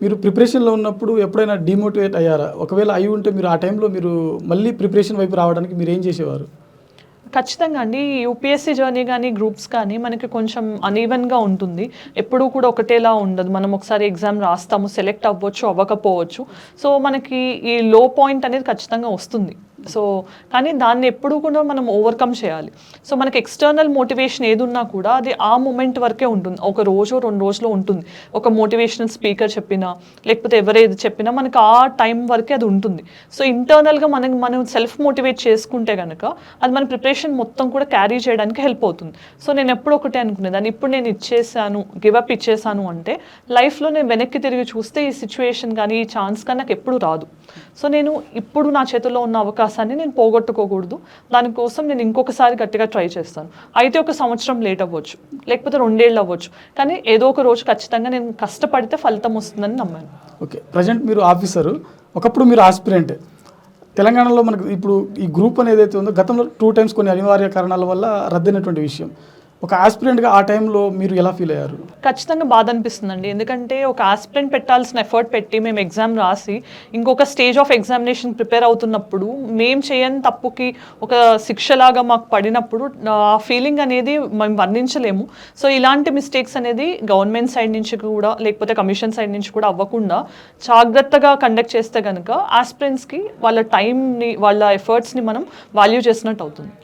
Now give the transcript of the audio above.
మీరు ప్రిపరేషన్‌లో ఉన్నప్పుడు ఎప్పుడైనా డీమోటివేట్ అయ్యారా? ఒకవేళ అయ్యి ఉంటే మీరు ఆ టైంలో మీరు మళ్ళీ ప్రిపరేషన్ వైపు రావడానికి మీరేం చేసేవారు? ఖచ్చితంగా అండి. యూపీఎస్సీ జర్నీ గానీ, గ్రూప్స్ కానీ మనకి కొంచెం అనీవెన్‌గా ఉంటుంది. ఎప్పుడూ కూడా ఒకటేలా ఉండదు. మనం ఒకసారి ఎగ్జామ్ రాస్తాము, సెలెక్ట్ అవ్వచ్చు, అవ్వకపోవచ్చు. సో, మనకి ఈ లో పాయింట్ అనేది ఖచ్చితంగా వస్తుంది. సో, కానీ దాన్ని ఎప్పుడూ కూడా మనం ఓవర్‌కమ్ చేయాలి. సో, మనకి ఎక్స్‌టర్నల్ మోటివేషన్ ఏదున్నా కూడా అది ఆ మొమెంట్ వరకే ఉంటుంది. ఒక రోజో, 2 రోజులో ఉంటుంది. ఒక మోటివేషనల్ స్పీకర్ చెప్పినా, లేకపోతే ఎవరేది చెప్పినా మనకు ఆ టైం వరకే అది ఉంటుంది. సో, ఇంటర్నల్‌గా మనం సెల్ఫ్ మోటివేట్ చేసుకుంటే గనక అది మన ప్రిపరేషన్ మొత్తం కూడా క్యారీ చేయడానికి హెల్ప్ అవుతుంది. సో, నేను ఎప్పుడు ఒకటే అనుకునేదాన్ని. ఇప్పుడు నేను ఇచ్చేసాను, గివ్ అప్ ఇచ్చేసాను అంటే లైఫ్‌లో నేను వెనక్కి తిరిగి చూస్తే ఈ సిట్యుయేషన్ గానీ, ఈ ఛాన్స్ కానీ నాకు ఎప్పుడు రాదు. సో, నేను ఇప్పుడు నా చేతుల్లో ఉన్న అవకాశాన్ని నేను పోగొట్టుకోకూడదు. దానికోసం నేను ఇంకొకసారి గట్టిగా ట్రై చేస్తాను. అయితే ఒక సంవత్సరం లేట్ అవ్వచ్చు, లేకపోతే 2 ఏళ్ళు అవ్వచ్చు. కానీ ఏదో ఒక రోజు ఖచ్చితంగా నేను కష్టపడితే ఫలితం వస్తుందని నమ్మాను. ఓకే. ప్రెజెంట్ మీరు ఆఫీసరు. ఒకప్పుడు మీరు ఆస్పిరెంట్. తెలంగాణలో మనకు ఇప్పుడు ఈ గ్రూప్ అనేది ఏదైతే ఉందో గతంలో 2 టైమ్స్ కొన్ని అనివార్య కారణాల వల్ల రద్దయినటువంటి విషయం. ఒక ఆస్పిరెంట్‌గా ఆ టైంలో మీరు ఎలా ఫీల్ అయ్యారు? ఖచ్చితంగా బాధ అనిపిస్తుందండి. ఎందుకంటే ఒక ఆస్పిరెంట్ పెట్టాల్సిన ఎఫర్ట్ పెట్టి మేము ఎగ్జామ్ రాసి ఇంకొక స్టేజ్ ఆఫ్ ఎగ్జామినేషన్ ప్రిపేర్ అవుతున్నప్పుడు మేము చేయని తప్పుకి ఒక శిక్షలాగా మాకు పడినప్పుడు ఆ ఫీలింగ్ అనేది మేము వర్ణించలేము. సో, ఇలాంటి మిస్టేక్స్ అనేది గవర్నమెంట్ సైడ్ నుంచి కూడా లేకపోతే కమిషన్ సైడ్ నుంచి కూడా అవ్వకుండా జాగ్రత్తగా కండక్ట్ చేస్తే గనుక ఆస్పిరెంట్స్‌కి వాళ్ళ టైంని, వాళ్ళ ఎఫర్ట్స్‌ని మనం వాల్యూ చేసినట్టు అవుతుంది.